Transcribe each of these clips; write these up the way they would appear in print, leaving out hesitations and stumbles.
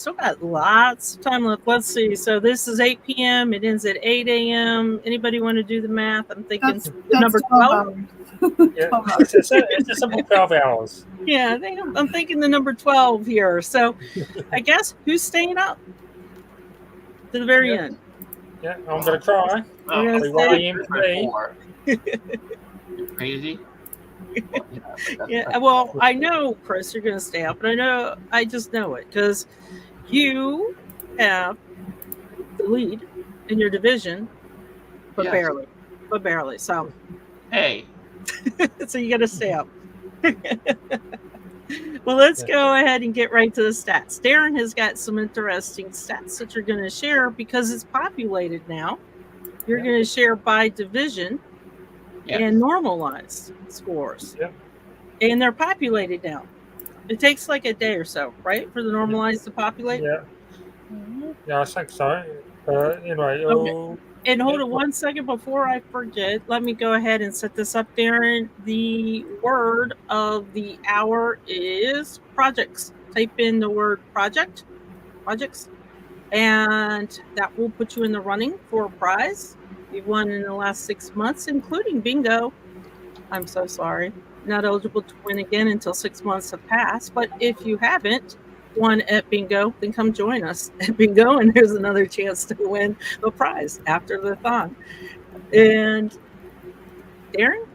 Still got lots of time left. Let's see. So this is 8 p.m. It ends at 8 a.m. Anybody want to do the math? I'm thinking That's number 12. Yeah, it's a simple 12 hours. Yeah, I think I'm thinking the number 12 here. So I guess who's staying up to the very end? Yeah, I'm going to try. You're gonna It'll be 1 stay? a.m. for me. You're crazy. Yeah, well, I know, Chris, you're going to stay up, and I just know it because you have the lead in your division, but Yes. barely. So, Hey, so you got to stay up. Well, let's go ahead and get right to the stats. Darren has got some interesting stats that you're going to share because it's populated now. You're going to share by division and normalized scores. Yep. And they're populated now. It takes like a day or so, right, for the normalized to populate? Yeah. Yeah, I think so. Anyway, Okay. And hold on 1 second before I forget. Let me go ahead and set this up, Darren. The word of the hour is projects. Type in the word projects, and that will put you in the running for a prize. You've won in the last 6 months, including bingo. I'm so sorry. Not eligible to win again until 6 months have passed. But if you haven't won at bingo, then come join us at bingo, and there's another chance to win a prize after the thon. And Darren,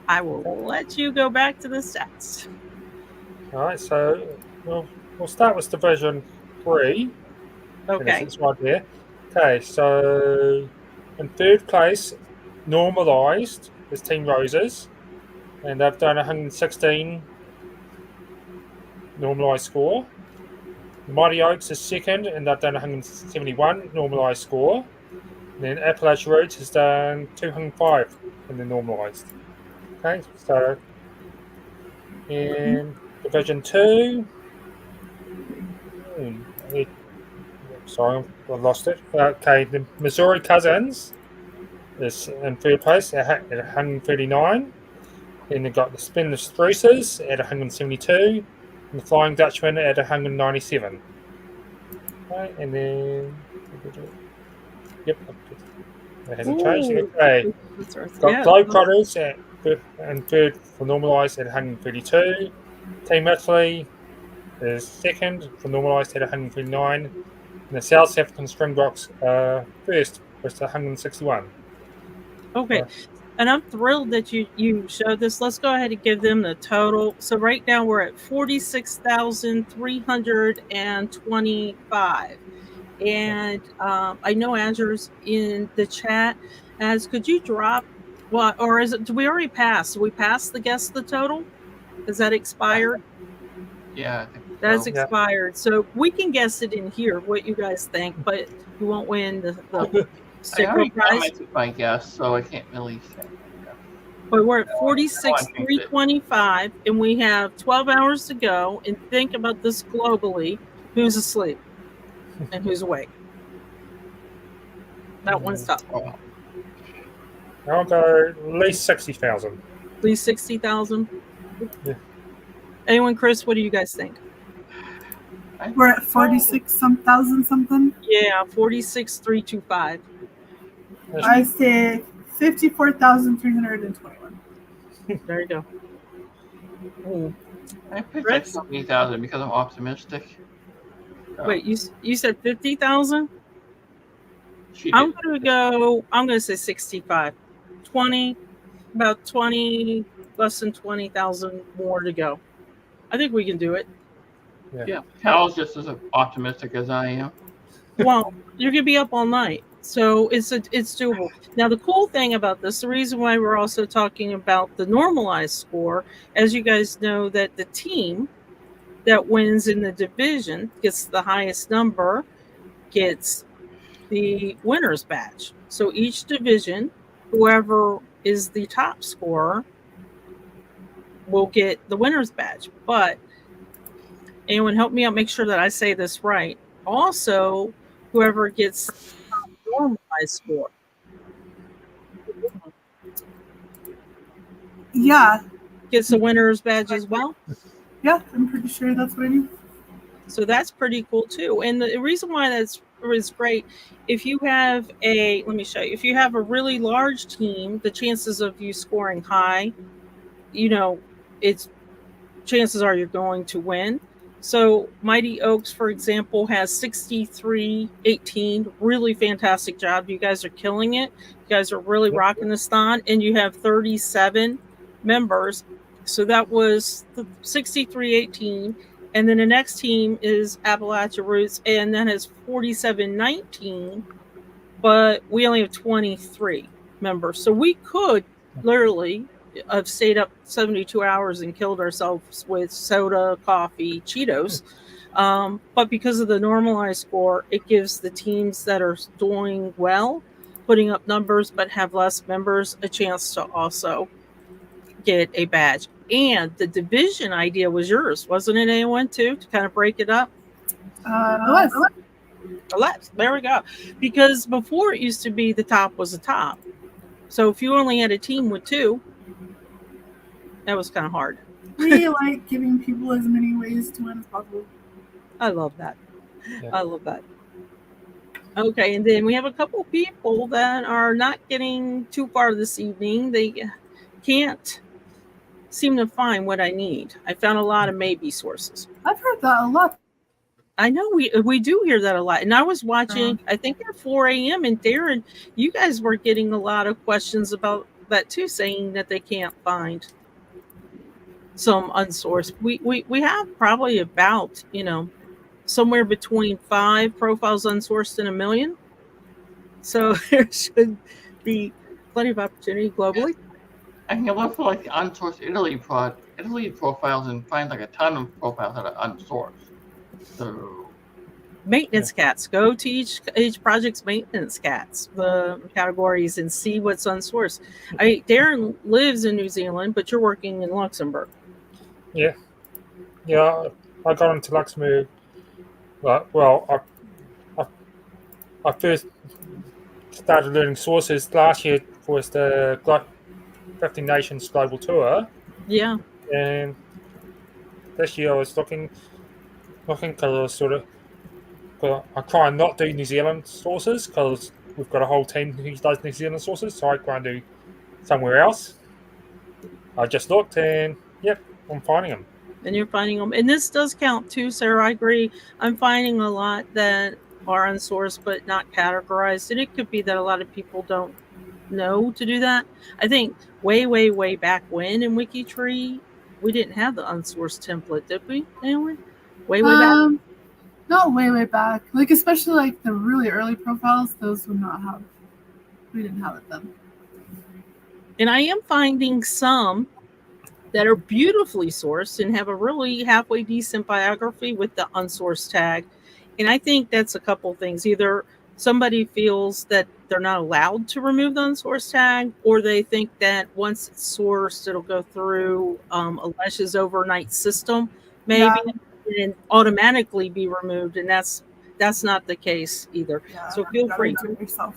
I will let you go back to the stats. All right, so we'll start with Division 3. Okay. It's right there. Okay, so in third place, normalised, is Team Roses, and they've done 116 normalised score. Mighty Oaks is second, and they've done 171 normalised score. And then Appalachian Roots has done 205 in the normalised. Okay, so in Division 2, sorry, I lost it. Okay, the Missouri Cousins is in third place at 139. Then they've got the Spin Spruces at 172. And the Flying Dutchman at 197. Okay, and then... Yep, it hasn't changed. Okay. Got Globetrotters in third for normalised at 132. Team Italy is second for normalised at 139. And the South African Springboks first with 161. Okay. And I'm thrilled that you showed this. Let's go ahead and give them the total. So right now we're at 46,325. And I know Azure's in the chat. Could you drop what, or is it, do we already pass? We passed the guess the total? Is that expired? Yeah, I think so. That's expired. So we can guess it in here, what you guys think, but you won't win the sticker prize. I guess, so I can't really say. But we're at 46,325, and we have 12 hours to go. And think about this globally: who's asleep and who's awake. That one's tough. I'll go at least 60,000. At least 60,000. Yeah. Anyone, Chris? What do you guys think? We're at 46,000 something. Yeah, 46,325. I say 54,321. There you go. I picked like 70,000 because I'm optimistic. Wait, you said 50,000? I'm gonna say 65. 20, about 20, less than 20,000 more to go. I think we can do it. Yeah, Cal's just as optimistic as I am. Well, you're gonna be up all night, so it's doable. Now, the cool thing about this, the reason why we're also talking about the normalized score, as you guys know, that the team that wins in the division gets the highest number, gets the winner's badge. So each division, whoever is the top scorer will get the winner's badge. But anyone help me out, make sure that I say this right. Also, whoever gets the normalized score. Yeah. Gets the winner's badge as well? Yeah, I'm pretty sure that's what I mean. So that's pretty cool too. And the reason why that's is great, if you have let me show you, if you have a really large team, the chances of you scoring high, it's chances are you're going to win. So Mighty Oaks, for example, has 63-18. Really fantastic job. You guys are killing it. You guys are really rocking this thon, and you have 37 members. So that was 63-18. And then the next team is Appalachia Roots, and that has 47-19. But we only have 23 members. So we could literally have stayed up 72 hours and killed ourselves with soda, coffee, Cheetos. But because of the normalized score, it gives the teams that are doing well, putting up numbers but have less members, a chance to also get a badge. And the division idea was yours, wasn't it, anyone, too, to kind of break it up? There we go. Because before it used to be the top was the top. So if you only had a team with 2, that was kind of hard. We like giving people as many ways to win as possible. I love that. Yeah. I love that. Okay, and then we have a couple people that are not getting too far this evening. They can't seem to find what I need. I found a lot of maybe sources. I've heard that a lot. I know we do hear that a lot. And I was watching, I think at 4 a.m. and Darren, you guys were getting a lot of questions about that too, saying that they can't find some unsourced. We have probably about, somewhere between 5 profiles unsourced and 1 million. So there should be plenty of opportunity globally. I can look for like the unsourced Italy profiles and find like a ton of profiles that are unsourced. So Maintenance cats. Go to each project's maintenance cats, the categories, and see what's unsourced. Darren lives in New Zealand, but you're working in Luxembourg. Yeah. I got into Luxembourg. Well, I first started learning sources last year for the 50 Nations Global Tour. Yeah. And this year I was looking because I was sort of, I try and not do New Zealand sources because we've got a whole team who does New Zealand sources, so I try and do somewhere else. I just looked and, I'm finding them. And you're finding them. And this does count too, Sarah. I agree. I'm finding a lot that are unsourced but not categorized. And it could be that a lot of people don't know to do that. I think way, way, way back when in WikiTree, we didn't have the unsourced template, did we? Anyway? Way back? Not way back. Like, especially like the really early profiles, those would not have. We didn't have it then. And I am finding some that are beautifully sourced and have a really halfway decent biography with the unsourced tag. And I think that's a couple things. Either somebody feels that they're not allowed to remove the unsourced tag, or they think that once it's sourced, it'll go through Alesh's overnight system, maybe, and automatically be removed. And that's not the case either. Yeah, so feel free to yourself.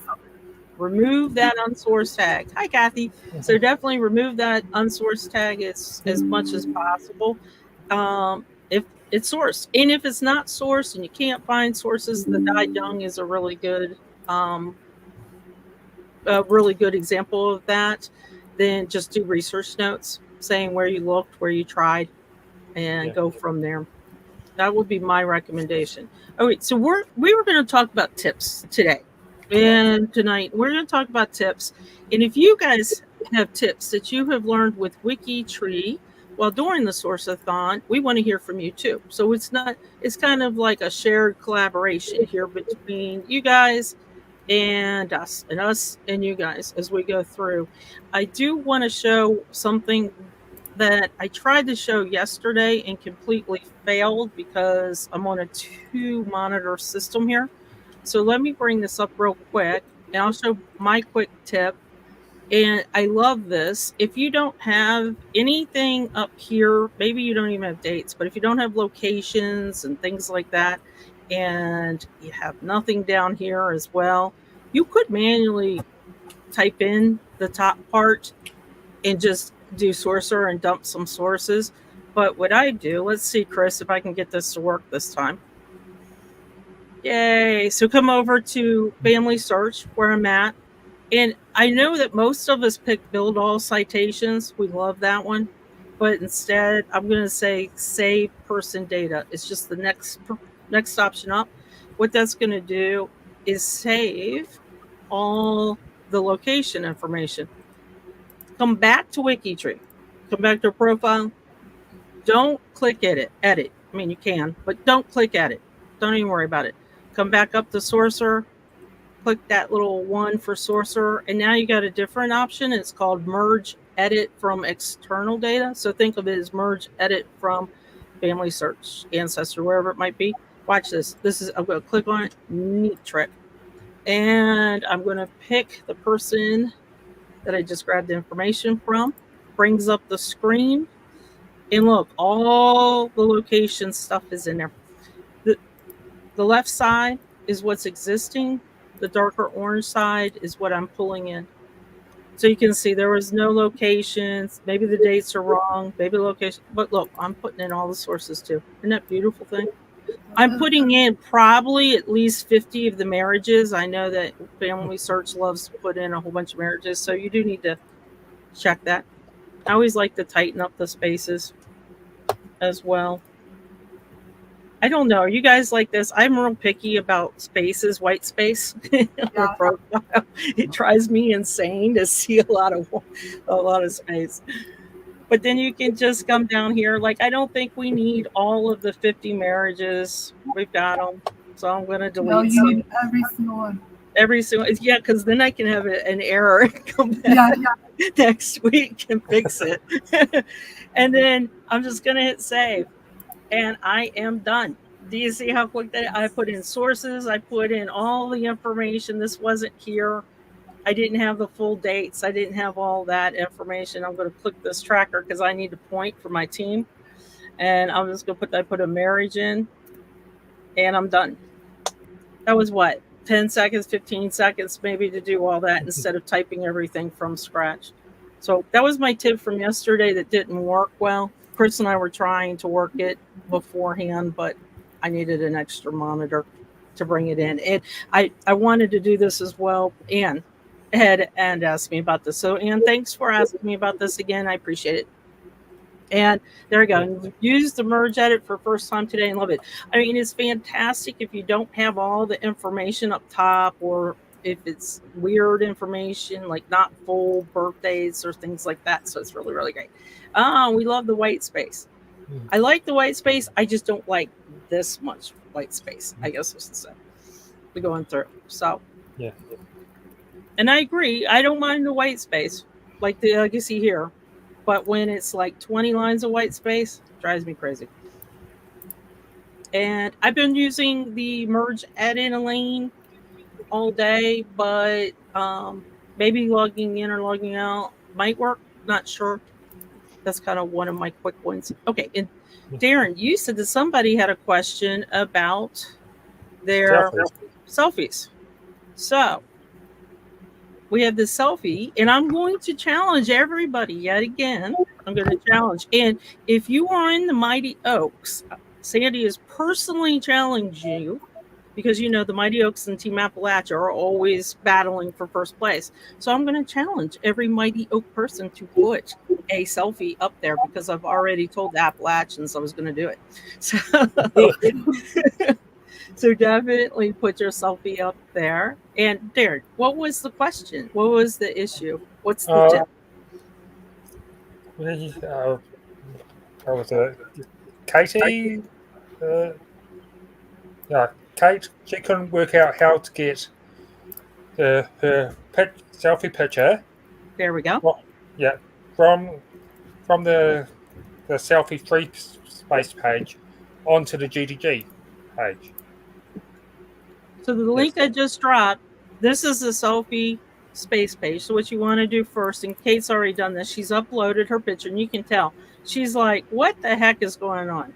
Remove that unsourced tag. Hi, Kathy. So definitely remove that unsourced tag as much as possible. If it's sourced, and if it's not sourced and you can't find sources, the Died Young is a really good example of that. Then just do research notes saying where you looked, where you tried, and go from there. That would be my recommendation. Okay, so we were going to talk about tips today. And tonight we're going to talk about tips. And if you guys have tips that you have learned with WikiTree while during the Source-a-Thon, we want to hear from you too. So it's kind of like a shared collaboration here between you guys and us and you guys as we go through. I do want to show something that I tried to show yesterday and completely failed because I'm on a 2-monitor system here. So let me bring this up real quick, and I'll show my quick tip. And I love this. If you don't have anything up here, maybe you don't even have dates, but if you don't have locations and things like that, and you have nothing down here as well, you could manually type in the top part and just do Sourcer and dump some sources. But what I do, let's see, Chris, if I can get this to work this time. Yay. So come over to Family Search where I'm at. And I know that most of us pick build all citations. We love that one. But instead, I'm going to say save person data. It's just the next option up. What that's going to do is save all the location information. Come back to WikiTree. Come back to a profile. Don't click edit. I mean, you can, but don't click edit. Don't even worry about it. Come back up to Sourcer. Click that little one for Sourcer. And now you got a different option. It's called merge edit from external data. So think of it as merge edit from Family Search, Ancestry, wherever it might be. Watch this. I'm going to click on it. Neat trick. And I'm going to pick the person that I just grabbed the information from. Brings up the screen. And look, all the location stuff is in there. The left side is what's existing. The darker orange side is what I'm pulling in. So you can see there was no locations. Maybe the dates are wrong. Maybe the location. But look, I'm putting in all the sources too. Isn't that a beautiful thing? I'm putting in probably at least 50 of the marriages. I know that Family Search loves to put in a whole bunch of marriages. So you do need to check that. I always like to tighten up the spaces as well. I don't know. Are you guys like this? I'm real picky about spaces, white space on a profile. It drives me insane to see a lot of space. But then you can just come down here. Like, I don't think we need all of the 50 marriages. We've got them. So I'm going to delete No, you some. need every single one. Every single, yeah, because then I can have an error and come back next week and fix it. And then I'm just going to hit save. And I am done. Do you see how quick that I put in sources? I put in all the information. This wasn't here. I didn't have the full dates. I didn't have all that information. I'm going to click this tracker because I need to point for my team. And I'm just going to put a marriage in. And I'm done. That was what? 10 seconds, 15 seconds maybe to do all that instead of typing everything from scratch. So that was my tip from yesterday that didn't work well. Chris and I were trying to work it beforehand, but I needed an extra monitor to bring it in. And I wanted to do this as well. Anne had asked me about this. So Anne, thanks for asking me about this again. I appreciate it. And there we go. Use the merge edit for first time today and love it. I mean, it's fantastic if you don't have all the information up top, or if it's weird information, like not full birthdays or things like that. So it's really, really great. We love the white space. I like the white space. I just don't like this much white space, I guess I should say. We're going through. So, yeah. And I agree. I don't mind the white space, like you see here. But when it's like 20 lines of white space, it drives me crazy. And I've been using the merge edit lane all day, but maybe logging in or logging out might work. Not sure. That's kind of one of my quick ones. Okay. And Darren, you said that somebody had a question about their selfies. So we have this selfie, and I'm going to challenge everybody yet again. I'm going to challenge. And if you are in the Mighty Oaks, Sandy is personally challenging you, because you know the Mighty Oaks and Team Appalachia are always battling for first place. So I'm going to challenge every Mighty Oak person to put a selfie up there, because I've already told the Appalachians I was going to do it. So definitely put your selfie up there. And Darren, what was the question? What was the issue? What's the tip? What was it? Katie? Kate, she couldn't work out how to get her selfie picture. There we go. Well, yeah, from the selfie free space page onto the GDG page. So the link I just dropped, this is the selfie space page. So what you want to do first, and Kate's already done this, she's uploaded her picture, and you can tell. She's like, what the heck is going on?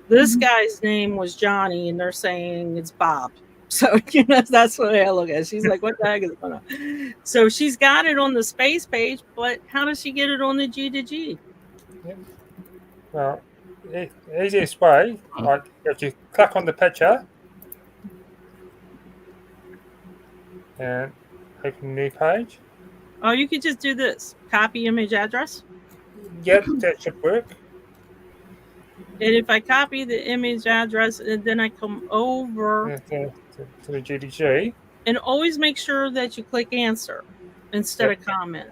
This guy's name was Johnny, and they're saying it's Bob. So, you know, that's what I look at. She's like, what the heck is going on? So she's got it on the space page, but how does she get it on the G2G? Yep. Well, the easiest way, like if you click on the picture and open a new page, Oh, you could just do this. Copy image address. yeah, that should work. And if I copy the image address and then I come over, To the GDG. and always make sure that you click answer instead of comment.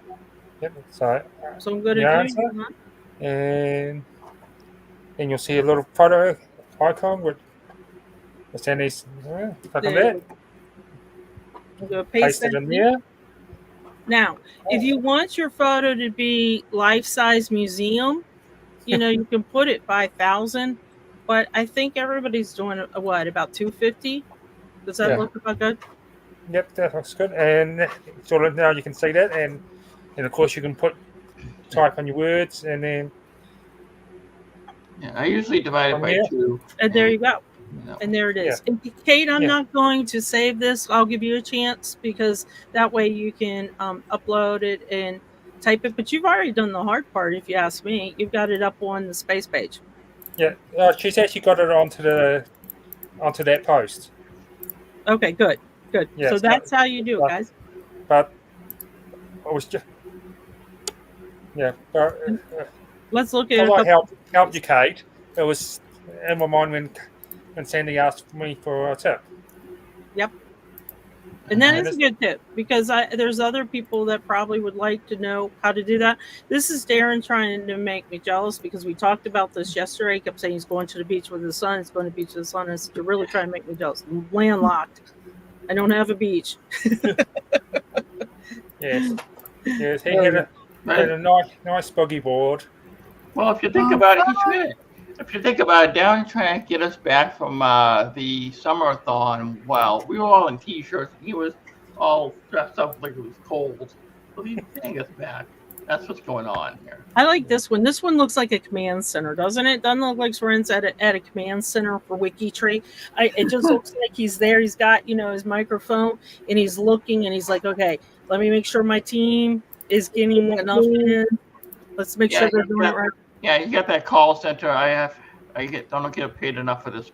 Yep. So I'm going to the do answer, that. and then you'll see a little photo icon with Sandy's. Click on There that. I'm going to paste Paste that it in there. Now, if you want your photo to be life-size museum, you can put it 5,000, but I think everybody's doing what, about 250? Does that look about good? Yep, that looks good. And sort of now you can see that, and of course you can type on your words, and then Yeah, I usually divide it by 2. And there you go. And there it is. Yeah. And Kate, I'm not going to save this. I'll give you a chance because that way you can upload it and type it. But you've already done the hard part, if you ask me. You've got it up on the space page. Yeah, she's actually got it onto that post. Okay, good. Yeah, so that's how you do it, guys. But I was just Let's look at it. I help you, Kate. It was in my mind when Sandy asked me for a tip. Yep. And that is a good tip because there's other people that probably would like to know how to do that. This is Darren trying to make me jealous because we talked about this yesterday. He kept saying he's going to the beach with his son. He's going to the beach with his son. I said, you're really trying to make me jealous. I'm landlocked. I don't have a beach. Yes. He had a nice buggy board. Well, if you think about it, Darren trying to get us back from the summer-a-thon. Wow, we were all in t-shirts. And he was all dressed up like it was cold. So he's getting us back. That's what's going on here. I like this one. This one looks like a command center, doesn't it? Doesn't look like Soren's at a command center for WikiTree. It just looks like he's there. He's got, his microphone and he's looking and he's like, okay, let me make sure my team is getting enough in. Let's make sure they're doing it right. Yeah, you got that call center. I don't get paid enough for this.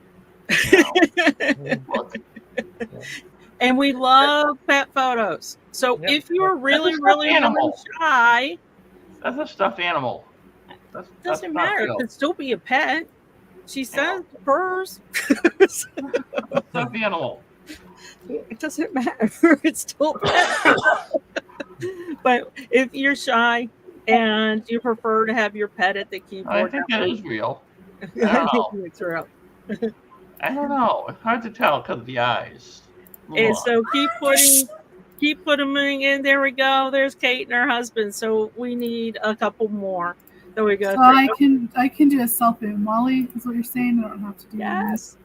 And we love pet photos. So if you're really, really shy, that's a stuffed animal. Doesn't matter. It could still be a pet. She says purrs. Stuffed animal. It doesn't matter. It's still a pet. But if you're shy and you prefer to have your pet at the keyboard, I think that is real. I don't know. It's hard to tell because of the eyes. And so keep putting in. There we go. There's Kate and her husband. So we need a couple more. There we go. So I can do a selfie. Molly is what you're saying. I don't have to do Yes.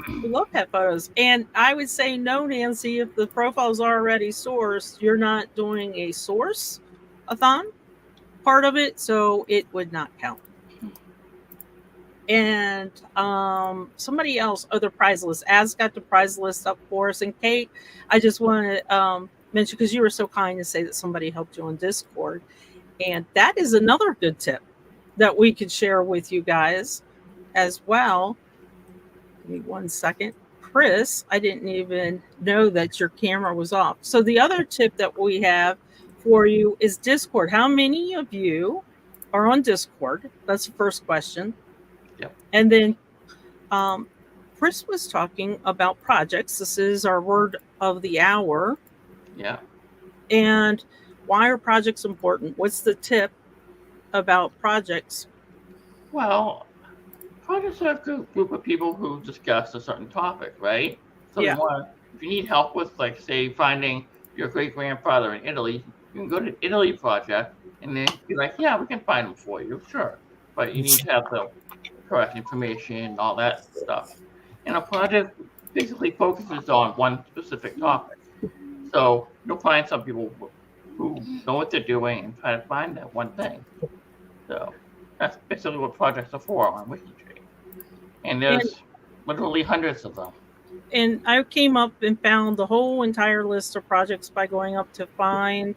We love pet photos. And I would say no, Nancy, if the profile's already sourced, you're not doing a source-a-thon part of it, so it would not count. And somebody else, the prize list. Az got the prize list up for us. And Kate, I just want to mention, because you were so kind to say that somebody helped you on Discord. And that is another good tip that we could share with you guys as well. Give me 1 second. Chris, I didn't even know that your camera was off. So the other tip that we have for you is Discord. How many of you are on Discord? That's the first question. Yep. And then Chris was talking about projects. This is our word of the hour. Yeah. And why are projects important? What's the tip about projects? Well, projects are a group of people who discuss a certain topic, right? So if you need help with, like, say, finding your great-grandfather in Italy, you can go to Italy Project and then be like, yeah, we can find him for you, sure. But you need to have the correct information and all that stuff. And a project basically focuses on one specific topic. So you'll find some people who know what they're doing and try to find that one thing. So that's basically what projects are for on WikiTree. And there's literally hundreds of them. And I came up and found the whole entire list of projects by going up to find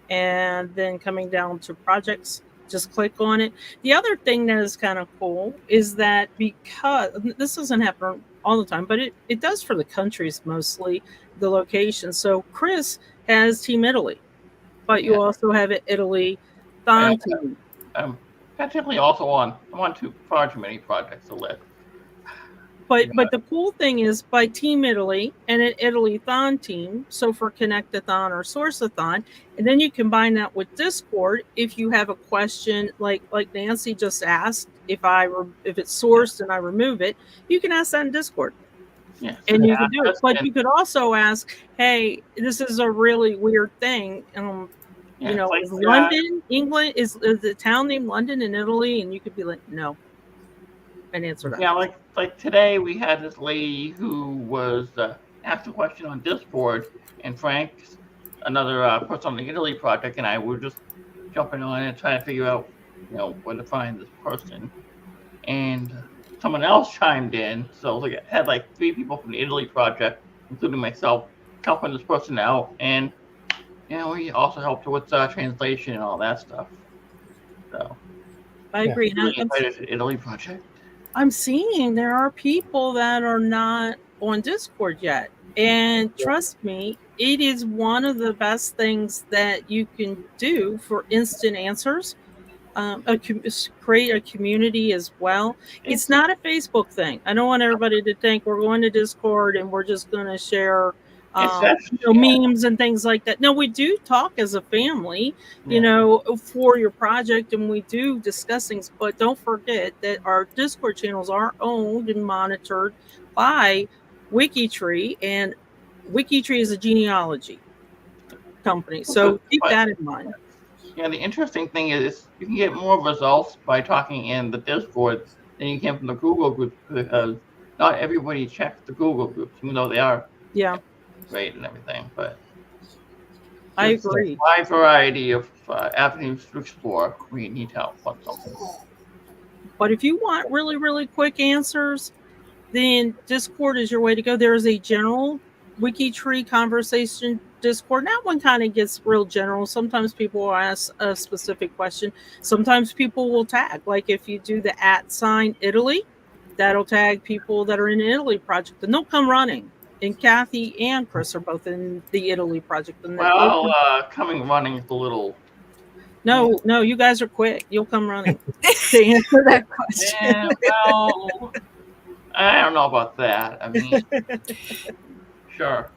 and then coming down to projects. Just click on it. The other thing that is kind of cool is that, because this doesn't happen all the time, but it does for the countries mostly, the location. So Chris has Team Italy, but you also have an Italy Thon team. I'm technically also I'm on far too many projects to list. But the cool thing is, by Team Italy and an Italy Thon team, so for Connect-a-thon or Source-a-thon, and then you combine that with Discord. If you have a question, like Nancy just asked, if it's sourced and I remove it, you can ask that in Discord. Yeah, and you can do it. But you could also ask, hey, this is a really weird thing. Is London, England, is the town named London in Italy? And you could be like, no. And answer that. Yeah, like today we had this lady who was asked a question on Discord, and Frank, another person on the Italy project, and I were just jumping on and trying to figure out, where to find this person. And someone else chimed in, so I had like 3 people from the Italy project, including myself, helping this person out, and we also helped with translation and all that stuff. So I agree. Really excited to the Italy project. I'm seeing there are people that are not on Discord yet. And trust me, it is one of the best things that you can do for instant answers. Create a community as well. It's not a Facebook thing. I don't want everybody to think we're going to Discord and we're just going to share memes and things like that. No, we do talk as a family, for your project, and we do discuss things. But don't forget that our Discord channels are owned and monitored by WikiTree, and WikiTree is a genealogy company. So keep that in mind. Yeah, the interesting thing is you can get more results by talking in the Discord than you can from the Google group, because not everybody checks the Google groups, even though they are great and everything. But I agree. A wide variety of avenues to explore. We need help on something. But if you want really, really quick answers, then Discord is your way to go. There is a general WikiTree conversation Discord. That one kind of gets real general. Sometimes people will ask a specific question. Sometimes people will tag. Like if you do the @ Italy, that'll tag people that are in the Italy project, and they'll come running. And Kathy and Chris are both in the Italy project. And coming running is a little... No, you guys are quick. You'll come running to answer that question. Yeah, well, I don't know about that. I mean, sure.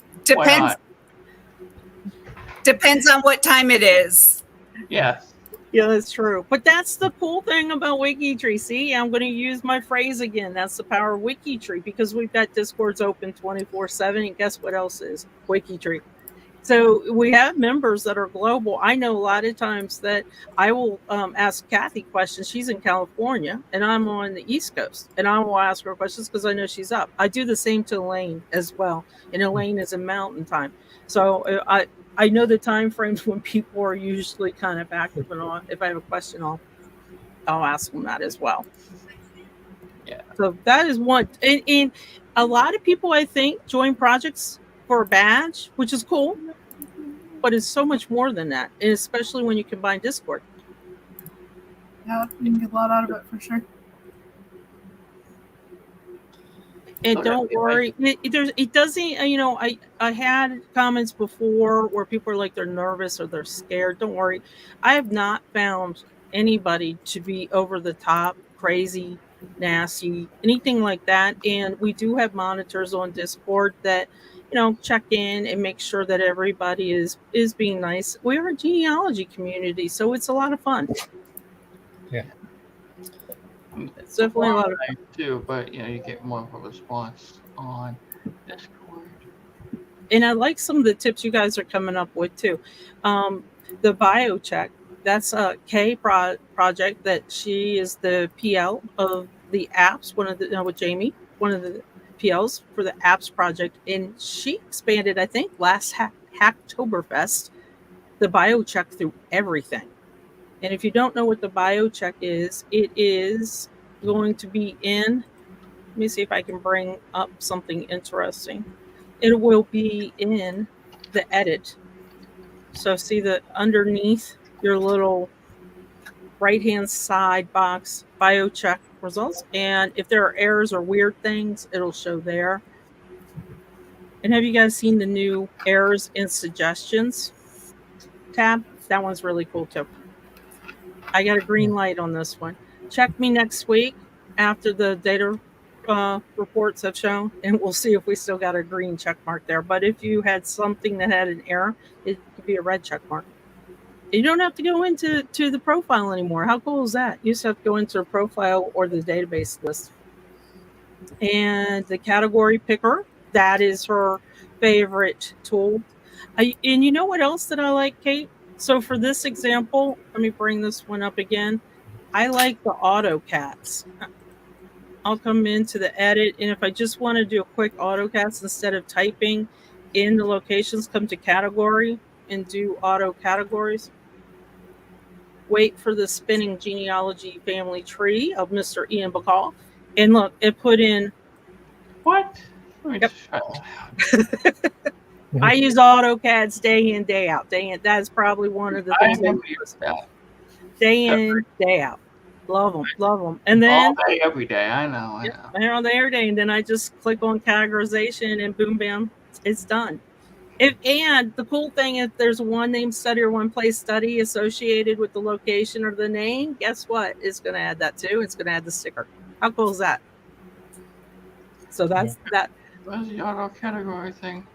Depends on what time it is. Yes. Yeah, that's true. But that's the cool thing about WikiTree. See, I'm going to use my phrase again. That's the power of WikiTree, because we've got Discords open 24/7. And guess what else is WikiTree? So we have members that are global. I know a lot of times that I will ask Kathy questions. She's in California and I'm on the East Coast, and I will ask her questions because I know she's up. I do the same to Elaine as well. And Elaine is in Mountain Time. So I know the time frames when people are usually kind of active, and if I have a question, I'll ask them that as well. Yeah. So that is one. And a lot of people, I think, join projects for a badge, which is cool, but it's so much more than that, and especially when you combine Discord. Yeah, you can get a lot out of it for sure. And don't worry, it doesn't, I had comments before where people are like they're nervous or they're scared. Don't worry. I have not found anybody to be over the top, crazy, nasty, anything like that. And we do have monitors on Discord that, check in and make sure that everybody is being nice. We are a genealogy community, so it's a lot of fun. Yeah. It's definitely a lot of fun too, but you get more of a response on Discord. And I like some of the tips you guys are coming up with too. The bio check, that's a K project that she is the PL of the apps, with Jamie, one of the PLs for the apps project, and she expanded, I think, last Hacktoberfest, the bio check through everything. And if you don't know what the bio check is, it is going to be in, let me see if I can bring up something interesting. It will be in the edit. So see the underneath your little right-hand side box, biocheck results. And if there are errors or weird things, it'll show there. And have you guys seen the new errors and suggestions tab? That one's really cool too. I got a green light on this one. Check me next week after the data reports have shown, and we'll see if we still got a green check mark there. But if you had something that had an error, it could be a red check mark. You don't have to go into the profile anymore. How cool is that? You just have to go into a profile or the database list. And the category picker, that is her favorite tool. And you know what else that I like, Kate? So for this example, let me bring this one up again. I like the AutoCADs. I'll come into the edit, and if I just want to do a quick AutoCADs instead of typing in the locations, come to category and do auto categories. Wait for the spinning genealogy family tree of Mr. Ian Bacall. And look, it put in. What? Yep. I use AutoCADs day in, day out. That's probably one of the things I use. Day in, day out. Love them. And then all day, every day. I know. They're all day, every day. And then I just click on categorization, and boom, bam, it's done. And the cool thing, if there's one name study or one place study associated with the location or the name, guess what? It's going to add that too. It's going to add the sticker. How cool is that? So that's that. What's the auto category thing?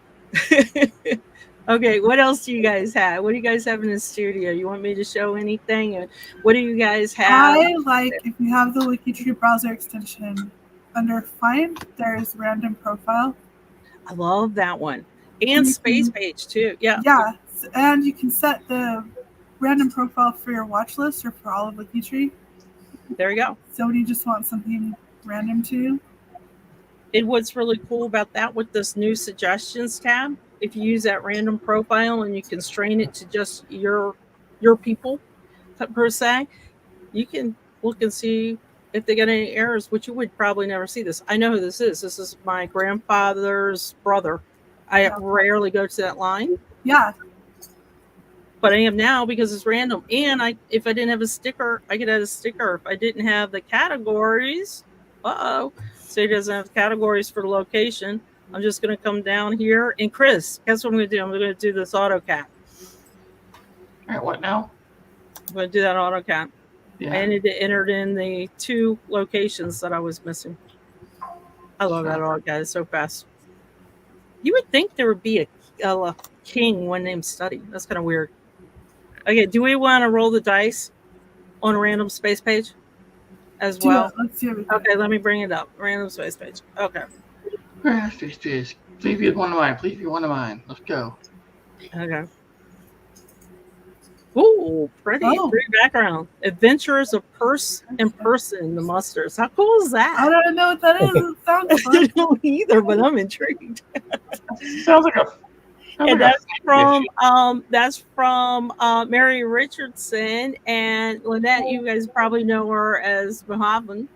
Okay, what else do you guys have? What do you guys have in the studio? You want me to show anything? And what do you guys have? I like, if you have the WikiTree browser extension, under Find, there's Random Profile. I love that one. And Space Page, too. Yeah. Yeah, and you can set the Random Profile for your watch list or for all of WikiTree. There you go. So when you just want something random to you. And what's really cool about that with this new suggestions tab, if you use that random profile and you constrain it to just your people per se, you can look and see if they got any errors, which you would probably never see this. I know who this is. This is my grandfather's brother. I rarely go to that line. Yeah. But I am now because it's random. And if I didn't have a sticker, I could add a sticker. If I didn't have the categories, so he doesn't have categories for the location, I'm just going to come down here. And Chris, guess what I'm going to do? I'm going to do this AutoCAD. All right, what now? I'm going to do that AutoCAD. Yeah. I need to enter in the 2 locations that I was missing. I love that AutoCAD. It's so fast. You would think there would be a king one name study. That's kind of weird. Okay, do we want to roll the dice on a random space page as well? Let's see everything. Okay, let me bring it up. Random space page. Okay. Please be one of mine. Please be one of mine. Let's go. Okay. Ooh, pretty background. Adventures of Purse and Person, the Musters. How cool is that? I don't know what that is. It sounds fun. I don't either, but I'm intrigued. Sounds like a. And that's from Mary Richardson and Lynette. You guys probably know her as Mahavan.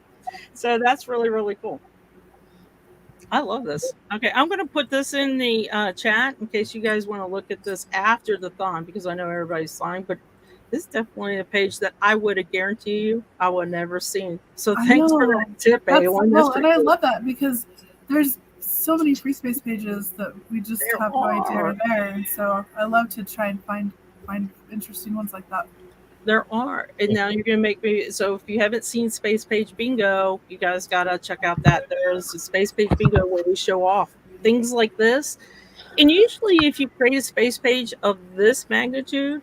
So that's really, really cool. I love this. Okay, I'm going to put this in the chat in case you guys want to look at this after the thon, because I know everybody's signed, but this is definitely a page that I would have guaranteed you I would have never seen. So thanks for that tip, A1. And I love that because there's so many free space pages that we just have no idea are there. And so I love to try and find interesting ones like that. There are. And now you're going to make me. So if you haven't seen Space Page Bingo, you guys got to check out that. There's a Space Page Bingo where we show off things like this. And usually if you create a space page of this magnitude,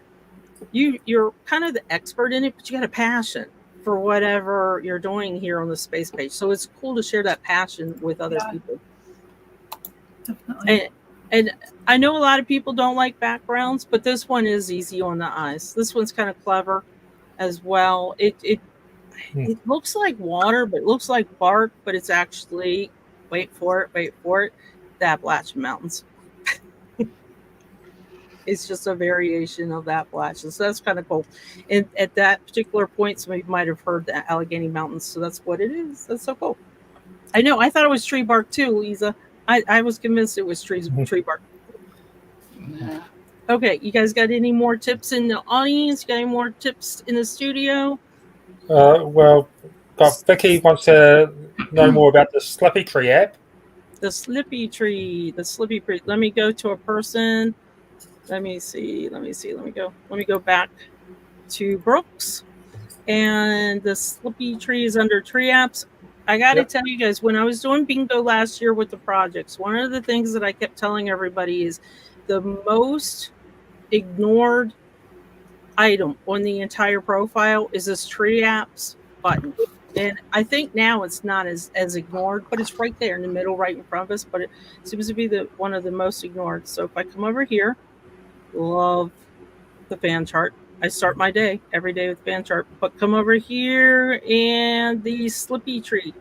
you're kind of the expert in it, but you got a passion for whatever you're doing here on the space page. So it's cool to share that passion with other people. Definitely. And I know a lot of people don't like backgrounds, but this one is easy on the eyes. This one's kind of clever as well. It looks like water, but it looks like bark, but it's actually, wait for it, the Appalachian Mountains. It's just a variation of the Appalachian. So that's kind of cool. And at that particular point, somebody might have heard the Allegheny Mountains. So that's what it is. That's so cool. I know. I thought it was tree bark too, Lisa. I was convinced it was tree bark. Yeah. Okay, you guys got any more tips in the audience? Got any more tips in the studio? Well, Vicky wants to know more about the Slippy Tree app. The Slippy Tree. Let me go to a person. Let me see. Let me go back to Brooks. And the Slippy Tree is under Tree Apps. I got to tell you guys, when I was doing bingo last year with the projects, one of the things that I kept telling everybody is the most ignored item on the entire profile is this Tree Apps button. And I think now it's not as ignored, but it's right there in the middle, right in front of us. But it seems to be one of the most ignored. So if I come over here, love the fan chart. I start my day every day with fan chart. But come over here and the Slippy Tree.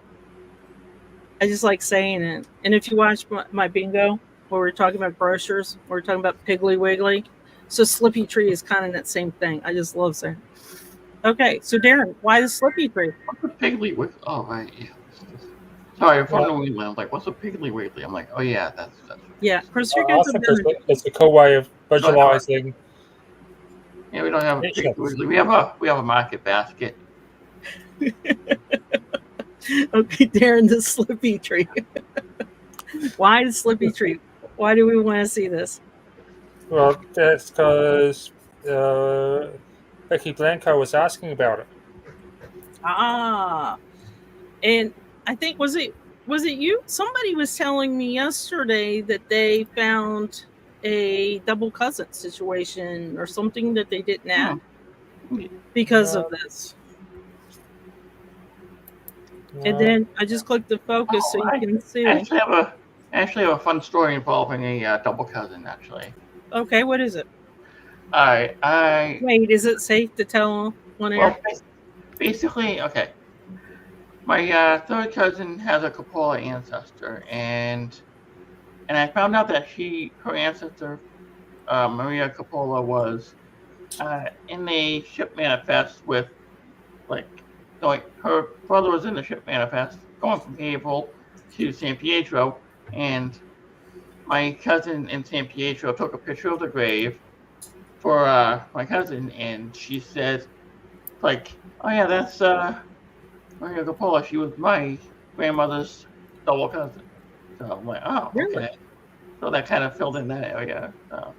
I just like saying it. And if you watch my bingo, where we're talking about brochures, we're talking about Piggly Wiggly. So Slippy Tree is kind of that same thing. I just love saying it. Okay, so Darren, why the Slippy Tree? What's a Piggly Wiggly? Oh, right. Yeah. Sorry, I'm from New England. I'm like, what's a Piggly Wiggly? I'm like, oh, yeah, that's yeah, Chris, you're I good. it's a cool way of visualizing. Yeah, we don't have a Piggly Wiggly. We have a market basket. Okay, Darren, the Slippy Tree. Why the Slippy Tree? Why do we want to see this? Well, that's because Becky Blanco was asking about it. Ah, and I think was it you? Somebody was telling me yesterday that they found a double cousin situation or something that they didn't add because of this. And then I just clicked the focus so you can see. I actually have a fun story involving a double cousin, actually. Okay, what is it? All right, wait. Is it safe to tell on air? Well, basically, okay. My third cousin has a Coppola ancestor, and I found out that her ancestor, Maria Coppola, was in the ship manifest with, her brother was in the ship manifest going from Gable to San Pietro, and my cousin in San Pietro took a picture of the grave for my cousin, and she said, like, oh yeah, that's Maria Coppola. She was my grandmother's double cousin. So I'm like, oh, really? Okay. So that kind of filled in that area. So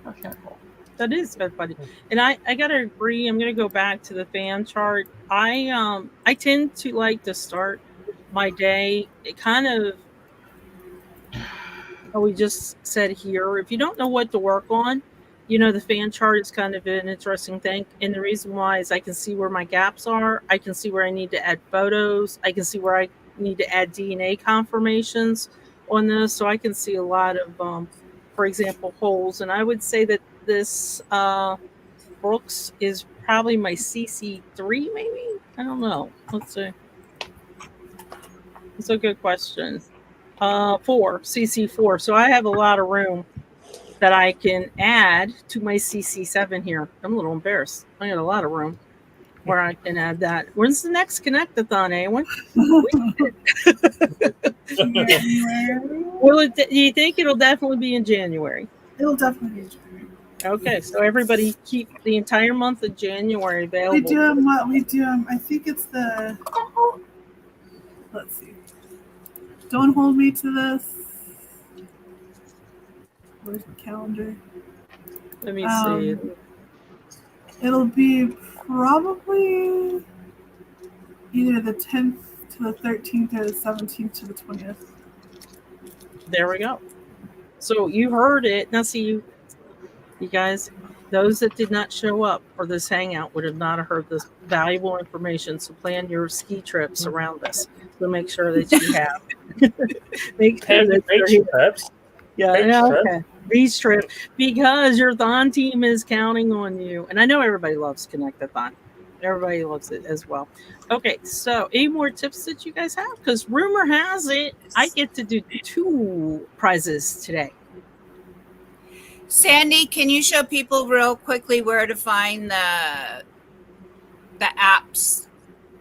that's kind of cool. That is very funny. And I gotta agree, I'm gonna go back to the fan chart. I tend to like to start my day. It kind of, we just said here, if you don't know what to work on, the fan chart is kind of an interesting thing. And the reason why is I can see where my gaps are. I can see where I need to add photos. I can see where I need to add DNA confirmations on this. So I can see a lot of, for example, holes. And I would say that this Brooks is probably my CC3, maybe? I don't know. Let's see. It's a good question. 4, CC4. So I have a lot of room that I can add to my CC7 here. I'm a little embarrassed. I got a lot of room where I can add that. When's the next Connect-a-thon, Awen? Do you think it'll definitely be in January? It'll definitely be in January. Okay, so everybody keep the entire month of January available. We do them. I think it's the. Let's see. Don't hold me to this. Where's the calendar? Let me see. It'll be probably either the 10th to the 13th or the 17th to the 20th. There we go. So you heard it. Now see, you guys, those that did not show up for this hangout would have not heard this valuable information. So plan your ski trips around this. So make sure that you have. Make sure that you're trips. Yeah, okay. Beach trip, because your Thon team is counting on you. And I know everybody loves Connect-a-thon. Everybody loves it as well. Okay, so any more tips that you guys have? Because rumor has it, I get to do 2 prizes today. Sandy, can you show people real quickly where to find the apps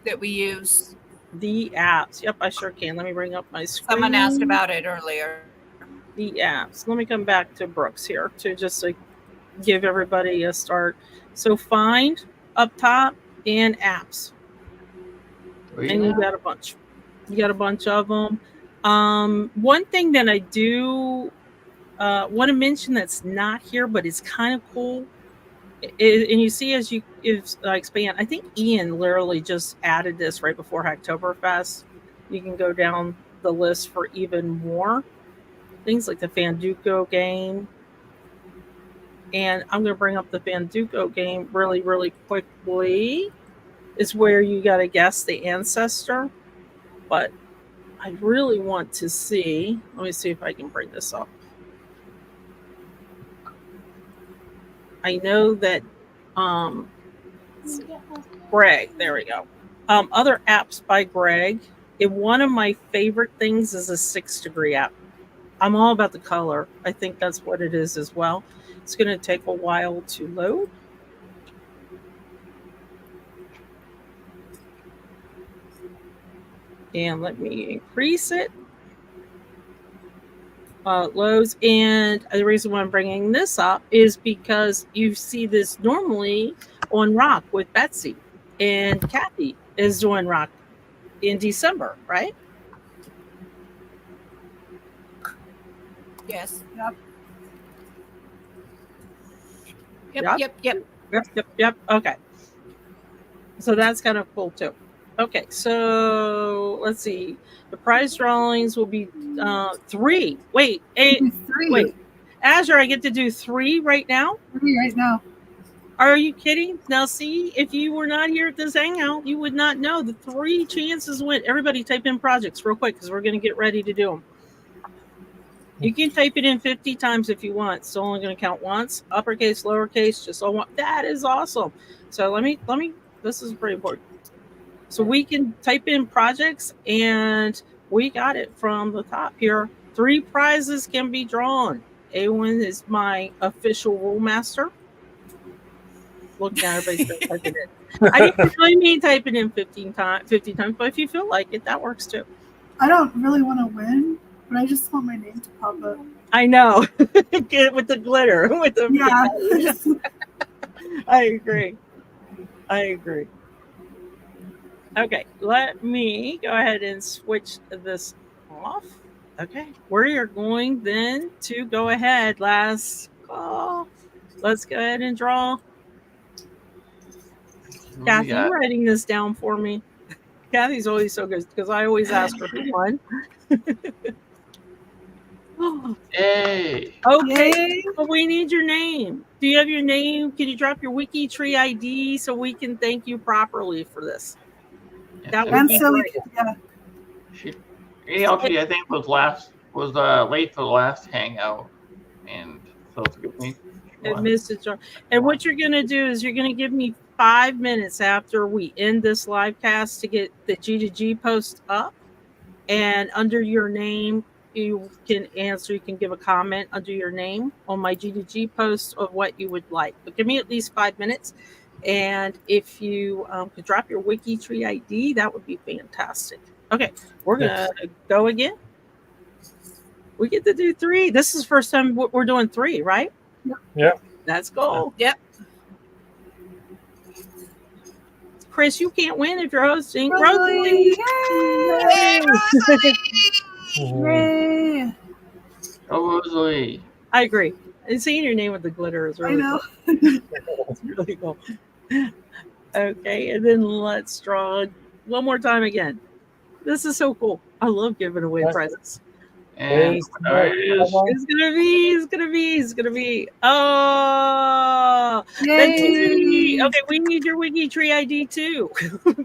that we use? The apps. Yep, I sure can. Let me bring up my screen. Someone asked about it earlier. The apps. Let me come back to Brooks here to just give everybody a start. So find up top and apps. And you got a bunch. You got a bunch of them. One thing that I do want to mention that's not here, but it's kind of cool. And you see as you expand, I think Ian literally just added this right before Hacktoberfest. You can go down the list for even more things like the Fanduco game. And I'm going to bring up the Fanduco game really, really quickly. It's where you got to guess the ancestor. But I really want to see. Let me see if I can bring this up. I know that Greg, there we go. Other apps by Greg. One of my favorite things is a 6-degree app. I'm all about the color. I think that's what it is as well. It's going to take a while to load. And let me increase it. Loads. And the reason why I'm bringing this up is because you see this normally on Rock with Betsy. And Kathy is doing Rock in December, right? Yes. Yep. Yep. Yep. Okay. So that's kind of cool too. Okay, so let's see. The prize drawings will be 3. Wait, 3. Wait. Azure, I get to do 3 right now? 3 right now. Are you kidding? Now, see, if you were not here at this hangout, you would not know the 3 chances win. Everybody type in projects real quick because we're going to get ready to do them. You can type it in 50 times if you want. It's only going to count once. Uppercase, lowercase, just all one. That is awesome. So let me. This is pretty important. So we can type in projects, and we got it from the top here. 3 prizes can be drawn. A1 is my official rule master. Look at everybody's typing it. I didn't really mean typing in 50 times, but if you feel like it, that works too. I don't really want to win, but I just want my name to pop up. I know. Get it with the glitter. With the I agree. Okay, let me go ahead and switch this off. Okay, we are going then to go ahead. Last call. Let's go ahead and draw. Kathy, you writing this down for me. Kathy's always so good because I always ask her who won. Hey. Okay, so we need your name. Do you have your name? Can you drop your WikiTree ID so we can thank you properly for this? That would be great. Genealogy, I think, was late for the last hangout, and so it's a good thing. And what you're going to do is you're going to give me 5 minutes after we end this live cast to get the G2G post up, and under your name you can answer. You can give a comment under your name on my G2G post of what you would like. But give me at least 5 minutes. And if you could drop your WikiTree ID, that would be fantastic. Okay, we're going to go again. We get to do 3. This is the first time we're doing 3, right? Yep. That's cool. Yep. Chris, you can't win if you're hosting. Rosalie! Yay! Oh, Rosalie. I agree. And seeing your name with the glitter is really cool. It's really cool. Okay, and then let's draw one more time again. This is so cool. I love giving away presents. And there it is. It's gonna be. Oh, Yay! okay. We need your WikiTree ID too,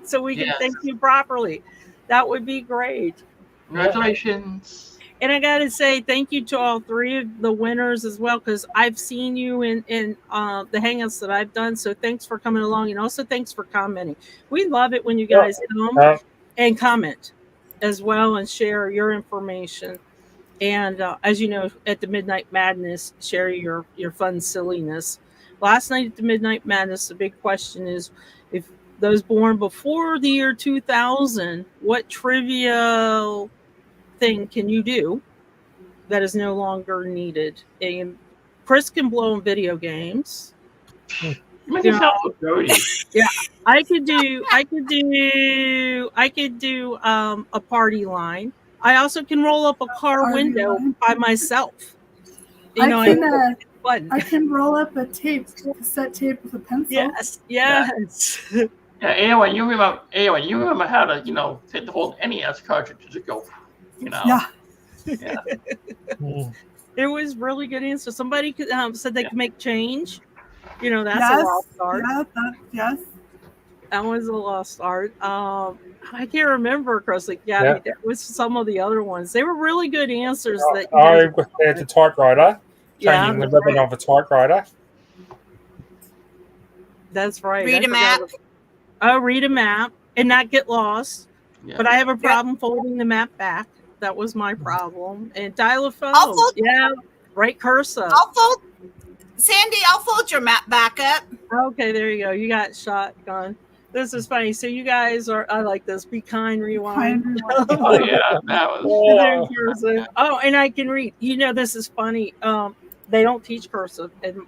so we can thank you properly. That would be great. Congratulations. And I gotta say thank you to all 3 of the winners as well, because I've seen you in the hangouts that I've done. So thanks for coming along, and also thanks for commenting. We love it when you guys come and comment as well and share your information. And as you know, at the Midnight Madness, share your fun silliness. Last night at the Midnight Madness, the big question is, if those born before the year 2000, what trivia thing can you do that is no longer needed? And Chris can blow in video games. You make it sound so dirty. I could do a party line. I also can roll up a car Party window line. by myself. You I know, can, I I can roll up a cassette tape with a pencil. yes. Yeah, anyway, you remember how to, take the whole NES cartridge to go, Yeah. It was really good answer. Somebody said they could make change. That's Yes. a lost art. Yeah, yes. That was a lost art. I can't remember, Chris. Like, it was some of the other ones. They were really good answers. That you I guys had the typewriter, changing the ribbon of a typewriter. That's right. Read a map. Read a map and not get lost. Yeah. But I have a problem folding the map back. That was my problem. And dial a phone. Right cursor. Sandy, I'll fold your map back up. Okay, there you go. You got shotgun. This is funny. So you guys I like this. Be kind, rewind. Oh yeah, that was. Oh, and I can read. This is funny. They don't teach cursive, and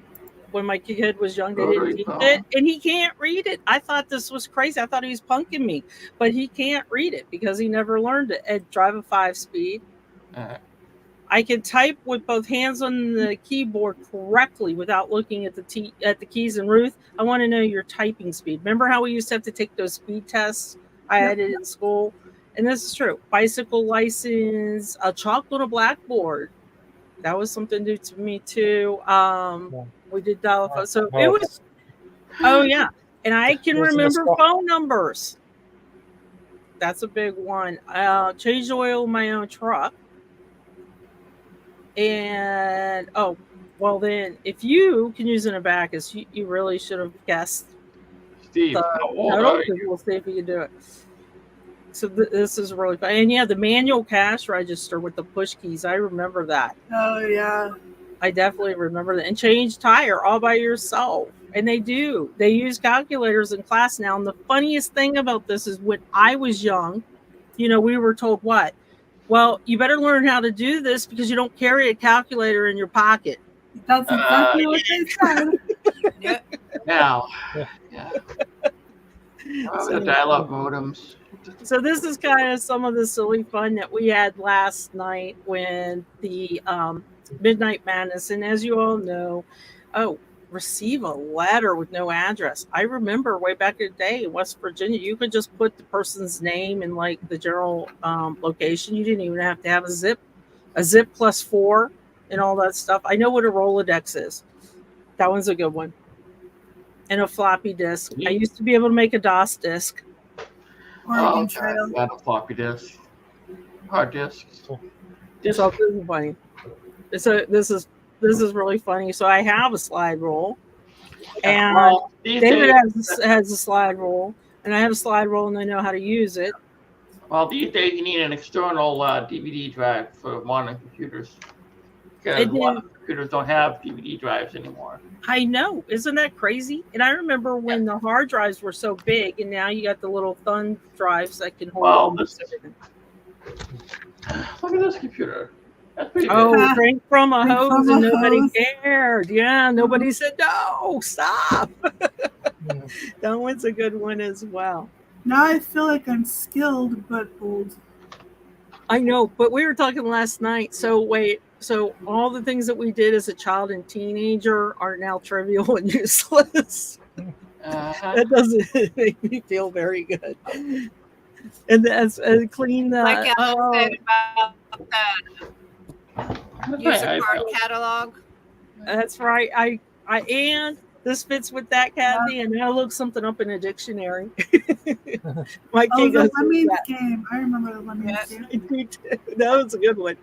when my kid was young, they didn't teach it, and he can't read it. I thought this was crazy. I thought he was punking me, but he can't read it because he never learned it. And drive a 5-speed. I can type with both hands on the keyboard correctly without looking at the keys. And Ruth, I want to know your typing speed. Remember how we used to have to take those speed tests I had it in school? And this is true. Bicycle license, a chalk on a blackboard. That was something new to me too. We did dial phone. So it was, and I can remember phone numbers. That's a big one. Change the oil in my own truck. And then if you can use an abacus, you really should have guessed. Steve, we'll see if you can do it. So this is really fun. And the manual cash register with the push keys. I remember that. Oh yeah. I definitely remember that. And change tire all by yourself. And they do. They use calculators in class now. And the funniest thing about this is when I was young, we were told what? Well, you better learn how to do this because you don't carry a calculator in your pocket. That's exactly what they said. Now, the dial-up modems. So this is kind of some of the silly fun that we had last night when the Midnight Madness. And as you all know, receive a letter with no address. I remember way back in the day in West Virginia, you could just put the person's name in like the general location. You didn't even have to have a zip +4 and all that stuff. I know what a Rolodex is. That one's a good one. And a floppy disk. I used to be able to make a DOS disk. Oregon Trail. Got a floppy disk. Hard disk. So this is funny. So this is really funny. So I have a slide rule, and David has a slide rule, and I have a slide rule, and I know how to use it. Well, these days you need an external DVD drive for modern computers because a lot of computers don't have DVD drives anymore. I know, isn't that crazy? And I remember when the hard drives were so big, and now you got the little thumb drives that can hold everything. Look at this computer. That's pretty good. Drink from a hose and nobody cared. Yeah, nobody said no. Stop. That one's a good one as well. Now I feel like I'm skilled but old. I know, but we were talking last night. So all the things that we did as a child and teenager are now trivial and useless. That doesn't make me feel very good. And that's clean the. Like I said about user card catalog. That's right. I and this fits with that, Kathy, and I looked something up in a dictionary. My kid the Lemmings game. I remember the Lemmings game. That was a good one.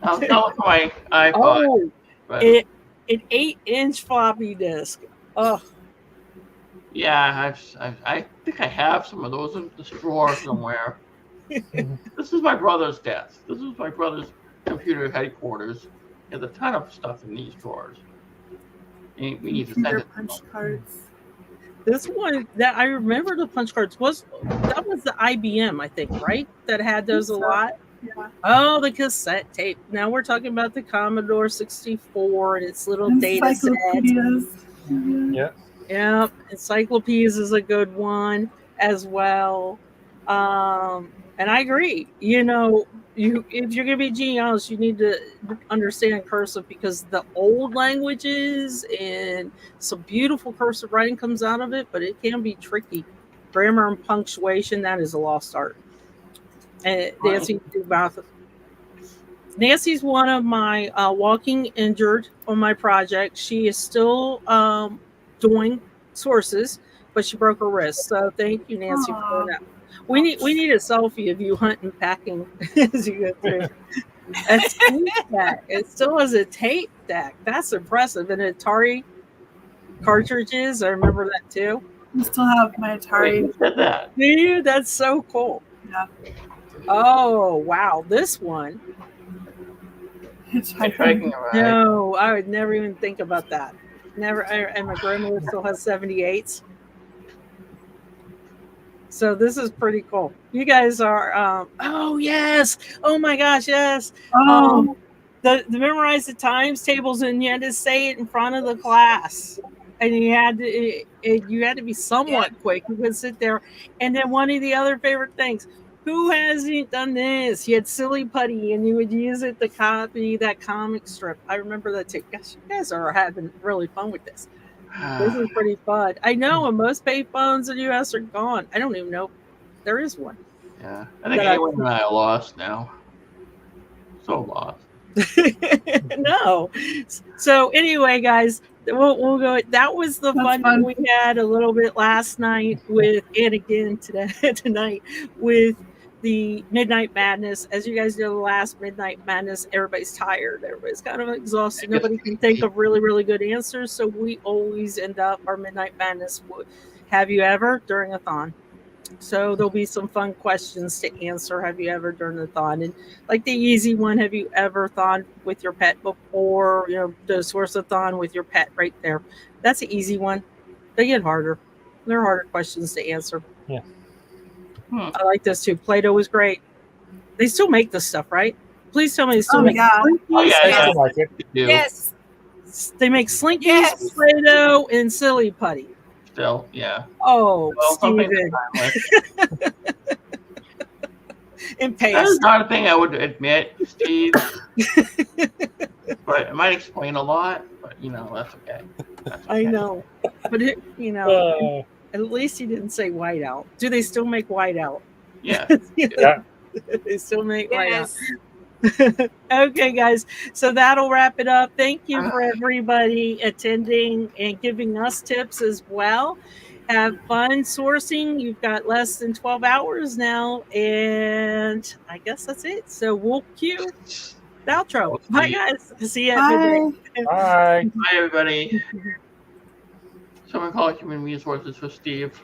I'll tell it my iPod. An 8-inch floppy disk. Oh. Yeah, I think I have some of those in this drawer somewhere. This is my brother's desk. This is my brother's computer headquarters. There's a ton of stuff in these drawers. And we need to send it. Punch cards. This one that I remember the punch cards was the IBM, I think, right? That had those a lot. Yeah. Oh, the cassette tape. Now we're talking about the Commodore 64 and its little data set. Encyclopedias. Yeah. Yep, encyclopedias is a good one as well. And I agree. You know, if you're going to be a genealogist, you need to understand cursive because the old languages and some beautiful cursive writing comes out of it, but it can be tricky. Grammar and punctuation, that is a lost art. And Nancy, Nancy's one of my walking injured on my project. She is still doing sources, but she broke her wrist. So thank you, Nancy, for that. We need a selfie of you hunting, packing as you go through. A tape deck. It still has a tape deck. That's impressive. And Atari cartridges. I remember that too. I still have my Atari. That. Do you? That's so cool. Yeah. Oh wow, this one. Hitchhiking. No, I would never even think about that. Never. And my grandmother still has 78s. So this is pretty cool. You guys are. Oh yes. Oh my gosh. Yes. Oh. The memorize the times tables, and you had to say it in front of the class, and you had to be somewhat quick. You could sit there, and then one of the other favorite things. Who hasn't done this? You had silly putty, and you would use it to copy that comic strip. I remember that too. Gosh, you guys are having really fun with this. This is pretty fun. I know, and most pay phones in the U.S. are gone. I don't even know if there is one. Yeah, I think Awen and I are lost now. So lost. No. So anyway, guys, we'll go. That was the fun that we had a little bit last night with, and again tonight with the Midnight Madness. As you guys know, the last Midnight Madness, everybody's tired. Everybody's kind of exhausted. Nobody can think of really, really good answers. So we always end up our Midnight Madness. Have you ever during a thon? So there'll be some fun questions to answer. Have you ever during the thon? And like the easy one, have you ever thon with your pet before? You know, the Source-a-Thon with your pet right there. That's an easy one. They get harder. They're harder questions to answer. Yeah. I like this too. Play-Doh was great. They still make this stuff, right? Please tell me they still make Slinkies. Oh yeah, I like it. Yes. They make Slinkies, Play-Doh, and Silly Putty. Still, yeah. Oh, Well, Steven. And paste. That is not a thing I would admit, Steve. But it might explain a lot. But you know, that's okay. I know, but at least he didn't say whiteout. Do they still make whiteout? Yeah. Yeah. They still make Yes. whiteout. Okay, guys. So that'll wrap it up. Thank you for everybody attending and giving us tips as well. Have fun sourcing. You've got less than 12 hours now, and I guess that's it. So we'll cue the outro. Bye, guys. See you at midnight. Bye. Bye, everybody. Someone call Human Resources for Steve.